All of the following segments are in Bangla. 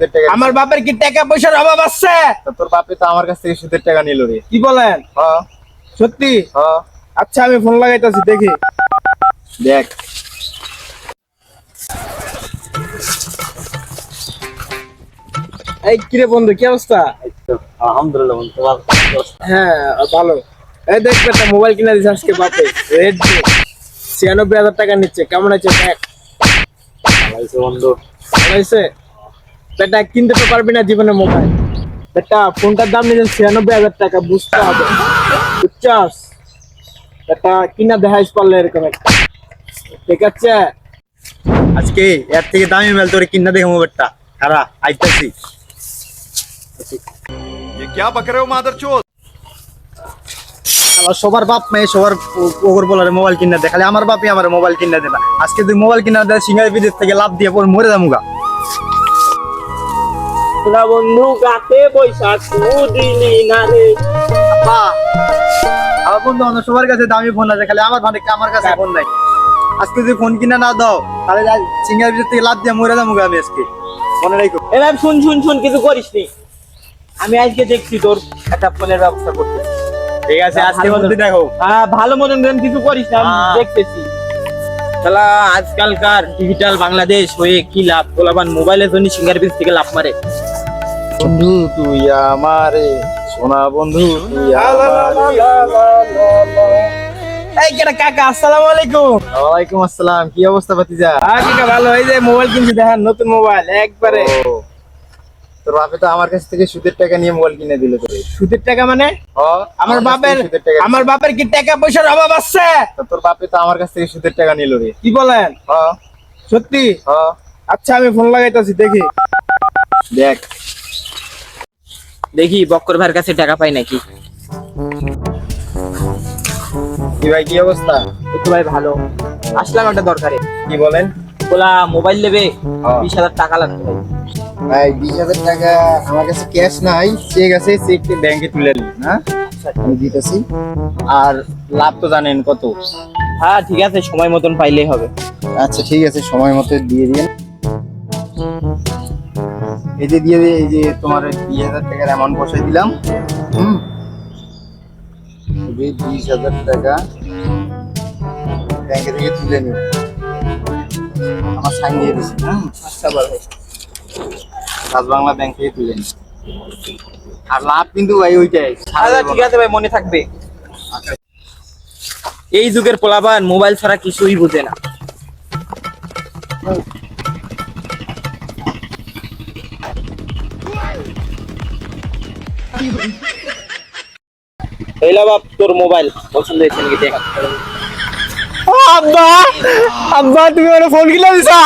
সুদের টাকা। আমার বাপের কি টাকা পয়সার অভাব আছে? তোর বাপে তো আমার কাছ থেকে সুদের টাকা নিল রে। কি বলেন? হ্যাঁ সত্যি? হ্যাঁ। আচ্ছা আমি ফোন লাগাইতাছি, দেখি। দেখ এই কিরে বন্ধু, কি অবস্থা? আলহামদুলিল্লাহ বন্ধু, তোমার কি অবস্থা? হ্যাঁ ভালো। এই দেখ একটা মোবাইল কিনে দিছে আজকে বাপে, রেডমি 96,000 টাকা নিচ্ছে। কেমন আছে দেখ। ভালো বন্ধু। ভালো হয়েছে? বেটা কিনতে তো পারবি না জীবনে মোবাইল। বেটা ফোনটার দাম নিয়েছে 96,000 টাকা, বুঝতে হবে, বুঝছস? বেটা কিনা দেখাইস পারলে এরকম একটা, ঠিক আছে? আজকে এর থেকে দামি মোবাইল তোরে কিনা দেখে মোবাইলটা খারা আইতাছি। ये क्या बक रहे हो मादरचोद? আমার সবার বাপ মেয়ে সবার ওগর বলারে মোবাইল কিনা দে, খালি আমার বাপই আমার মোবাইল কিনা দে না। আজকে তুই মোবাইল কিনা দে, সিঙ্গার বিদেশ থেকে লাভ দিয়ে পরে মরে যামুগা। না বন্ধু, গাতে পয়সা দিলি না রে। আপা আমার বন্ধু আমার সবার কাছে দামি ফোন আছে, খালি আমার কাছে ফোন নাই। আজকে যদি ফোন কিনা না দাও তাহলে সিঙ্গার বিদেশ থেকে লাভ দিয়ে মরে যামুগা আমি আজকে, মনে রাখো। এবার শুন শুন শুন, কিছু করিস নি। আমি আজকে দেখছি তোর একটা ফোনের ব্যবস্থা করতে। ঠিক আছে আজকে মধ্যে দেখো। হ্যাঁ ভালো মতন কিছু করিস না, আমি দেখতেছি। শালা আজকালকার ডিজিটাল বাংলাদেশ হয়ে কি লাভ? গোলাবান মোবাইলের জন্য সিঙ্গার বিচ থেকে লাভ মারে। বন্ধু তুই আমারে সোনা বন্ধু তুই আমারে। এই কেডা কাকা, আসসালামু আলাইকুম। ওয়ালাইকুম আসসালাম, কি অবস্থা ভাতিজা? হ্যাঁ কাকা ভালো। এই যে মোবাইল কিনছি, দেখেন নতুন মোবাইল একবারে। ও, তোর বাপে তো আমার কাছ থেকে সুদের টাকা নিয়ে মোবাইল কিনে দিল তোরে। সুদের টাকা মানে? আমার কাছ বাপের থেকে সুদের টাকা আমার বাপের কি টাকা পয়সার অভাব আছে? তোর বাপে তো আমার কাছ থেকে সুদের টাকা নিল রে। কি বলেন? হ্যাঁ সত্যি? হ্যাঁ। আচ্ছা আমি ফোন লাগাইতাছি, দেখি। দেখ দেখি বক্কর ভাইয়ের কাছে টাকা পাই নাকি। কি ভাই কি অবস্থা? একটু ভাই ভালো। আসলাম একটা দরকারে। কি বলেন? বলা মোবাইল নেবে, হ্যাঁ। 20,000 টাকা লাগবে ভাই। ভাই 20,000 টাকা আমার কাছে ক্যাশ নাই, চেক আছে, চেক ব্যাংকে তুলে নিন। হ্যাঁ আমি দিতেছি। আর লাভ তো জানেন কত। হ্যাঁ ঠিক আছে, সময় মতন পাইলেই হবে। আচ্ছা ঠিক আছে, সময় মতো দিয়ে দিন। এই যে এই যে তোমার 20,000 টাকার অ্যামাউন্ট বসাই দিলাম। এই 20,000 টাকা ব্যাংকে থেকে তুলে নিন, আমার সাইন দিয়ে দিচ্ছি। আচ্ছা ভালো। রাজ বাংলা ব্যাংক থেকে তুলে নিন। আর লাভ কিন্তু ভাই ওইটাই। আচ্ছা ঠিক আছে ভাই, মনে থাকবে। এই যুগের পোলাপান মোবাইল ছাড়া কিছুই বোঝে না। এইলা বাপ তোর মোবাইল পছন্দ হয়েছে নাকি দেখ। আব্বা আব্বা তুমি আমার ফোন কিনে দিছো।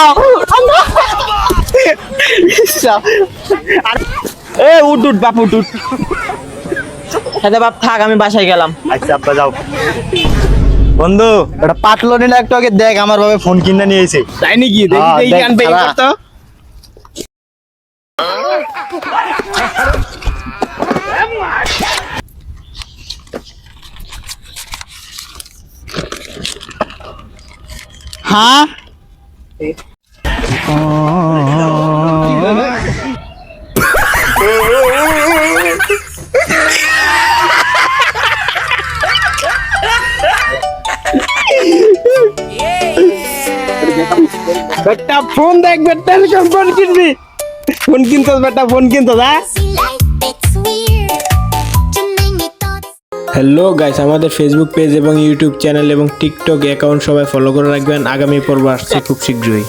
এ উঠ উঠ বাপ উঠ উঠ। হ্যাঁ বাপ থাক, আমি বাসায় গেলাম। আচ্ছা আব্বা যাও। বন্ধু ওটা পাটলো নিলে একটু আগে দেখ, আমার ভাবে ফোন কিনে নিয়েছে। তাই নাকি? দেখি দেখি দেখ, গান পেয়ে খারাপ। করতো। হ্যাঁ বেটা ফোন দেখ, বেটা ফোন কিনবি? ফোন কিনতো বেটা, ফোন কিনতো। হ্যালো গাইস, আমাদের ফেসবুক পেজ এবং ইউটিউব চ্যানেল এবং টিকটক অ্যাকাউন্ট সবাই ফলো করে রাখবেন। আগামী পর্ব আসছে খুব শীঘ্রই।